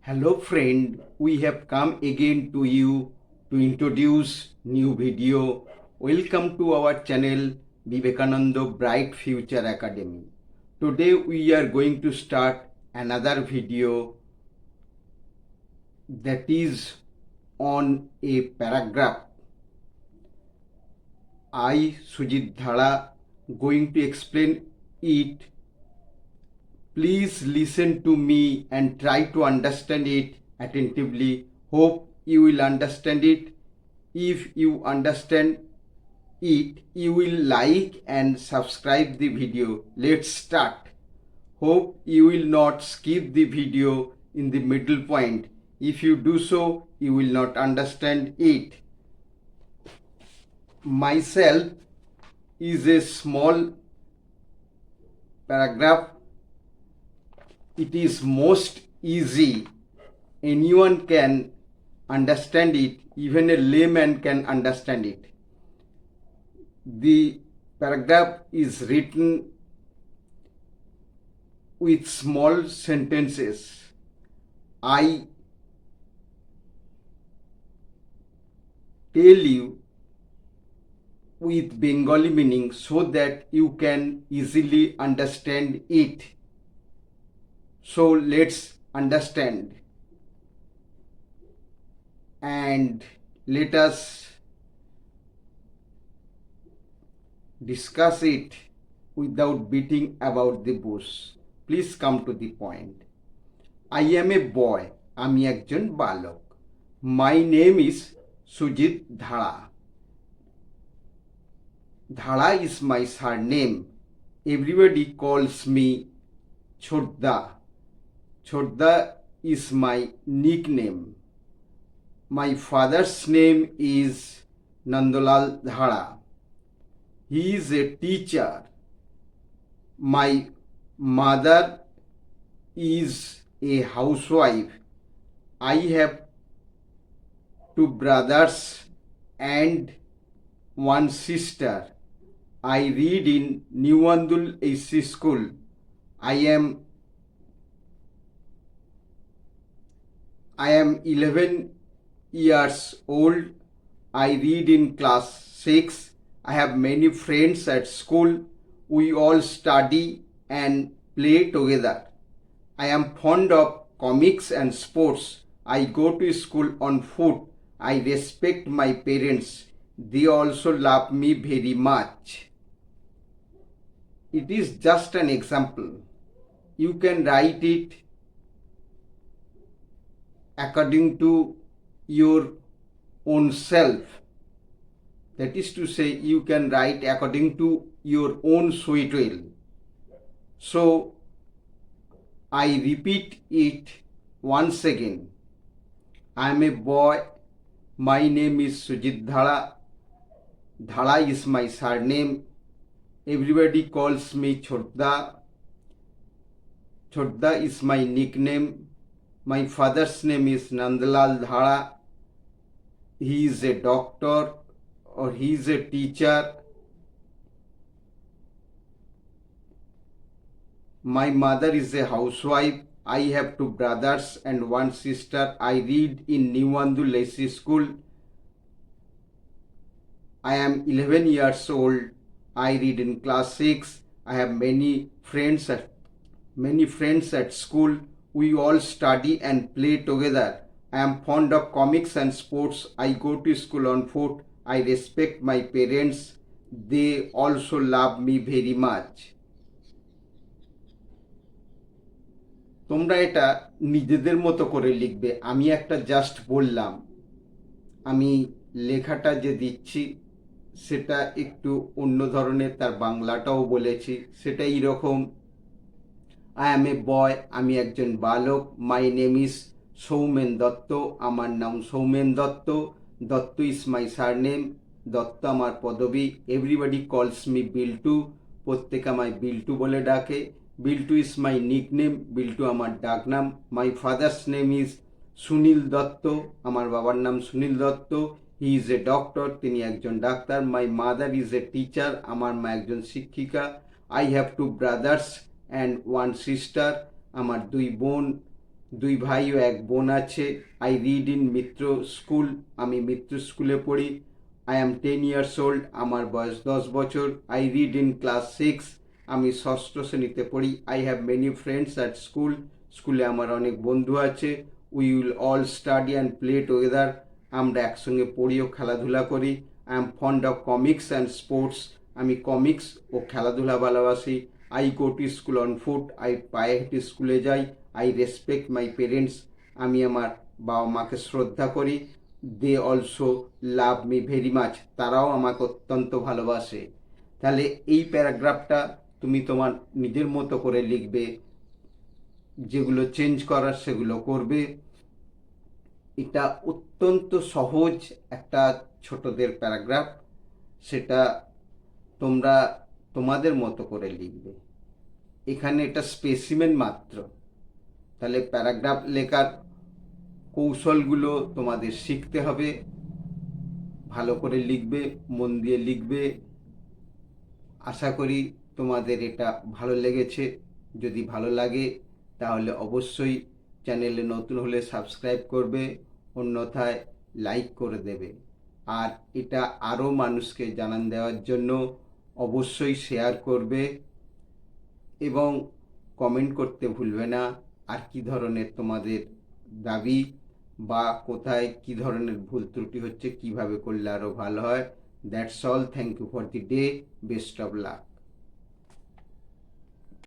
Hello friend, we have come again to you to introduce new video. Welcome to our channel Vivekananda Bright Future Academy. Today we are going to start another video that is on a paragraph. I, Sujit Dhara, going to explain it. Please listen to me and try to understand it attentively. Hope you will understand it. If you understand it, you will like and subscribe the video. Let's start. Hope you will not skip the video in the middle point. If you do so, you will not understand it. Myself is a small paragraph. It is most easy. Anyone can understand it. Even a layman can understand it. The paragraph is written with small sentences. I tell you with Bengali meaning so that you can easily understand it. So let's understand and let us discuss it without beating about the bush. Please come to the point. I am a boy. আমি একজন বালক. My name is Sujit Dhara. Dhara is my surname. Everybody calls me Chhodda. Chhodda is my nickname. My father's name is Nandalal Dhara. He is a teacher. My mother is a housewife. I have two brothers and one sister. I read in Newandul AC School. I am 11 years old. I read in class 6. I have many friends at school. We all study and play together. I am fond of comics and sports. I go to school on foot. I respect my parents. They also love me very much. It is just an example. You can write it according to your own self. That is to say, you can write according to your own sweet will. So, I repeat it once again. I am a boy. My name is Sujit Dhara. Dhara is my surname. Everybody calls me Chhodda. Chhodda is my nickname. My father's name is Nandalal Dhara. He is a doctor or he is a teacher. My mother is a housewife. I have two brothers and one sister. I read in Newandul AC School. I am 11 years old. I read in class 6. I have many friends at school. We all study and play together. I am fond of comics and sports. I go to school on foot. I respect my parents. They also love me very much. তোমরা এটা নিজেদের মতো করে লিখবে। আমি একটা just বললাম, আমি লেখাটা যে দিচ্ছি সেটা একটু অন্য ধরনের, তার বাংলাটাও বলেছি। সেটা এইরকম, আই অ্যাম এ বয়, আমি একজন বালক। My name is Soumen Dutta, আমার নাম Soumen Dutta. Dutta is my surname, Dutta আমার পদবী। এভরিবডি কলস মি বিল্টু, প্রত্যেকে আমায় বিল্টু বলে ডাকে। Biltu is my nickname, Biltu আমার ডাকনাম। My father's name is Sunil Dutta, আমার বাবার নাম Sunil Dutta. He is a doctor, তিনি একজন ডাক্তার। My mother is a teacher, আমার মা একজন শিক্ষিকা। I have two brothers and one sister, আমার দুই বোন 2 ভাই ও 1 বোন আছে। I read in Mitra school, আমি মিত্র স্কুলে পড়ি। আই অ্যাম 10 ইয়ার্স ওল্ড, আমার বয়স 10 বছর। আই রিড ইন ক্লাস 6, আমি ষষ্ঠ শ্রেণীতে পড়ি। I have many friends at school, স্কুলে আমার অনেক বন্ধু আছে। We will all study and play together, আমরা একসঙ্গে পড়ি ও খেলাধুলা করি। I am fond of comics and sports, আমি কমিক্স ও খেলাধুলা ভালোবাসি। I go to school on foot, আমি পায়ে হেঁটে স্কুলে যাই। আই রেসপেক্ট মাই পেরেন্টস, আমি আমার বাবা মাকে শ্রদ্ধা করি। They also love me very much, তারাও আমাকে অত্যন্ত ভালোবাসে। তাহলে এই প্যারাগ্রাফটা তুমি তোমার নিজের মতো করে লিখবে, যেগুলো চেঞ্জ করার সেগুলো করবে। এটা অত্যন্ত সহজ একটা ছোটদের প্যারাগ্রাফ, সেটা তোমরা তোমাদের মতো করে লিখবে। এখানে এটা স্পেসিমেন মাত্র। তাহলে প্যারাগ্রাফ লেখার কৌশলগুলো তোমাদের শিখতে হবে, ভালো করে লিখবে, মন দিয়ে লিখবে। আশা করি তোমাদের এটা ভালো লেগেছে। যদি ভালো লাগে তাহলে অবশ্যই চ্যানেলে নতুন হলে সাবস্ক্রাইব করবে, অন্যথায় লাইক করে দেবে। আর এটা আরও মানুষকে জানান দেওয়ার জন্য অবশ্যই শেয়ার করবে এবং কমেন্ট করতে ভুলবে না। আর কি ধরনের তোমাদের দাবি বা কোথায় কি ধরনের ভুল ত্রুটি হচ্ছে, কিভাবে করলে আরও ভালো হয়। That's all, thank you for the day, best of lakh.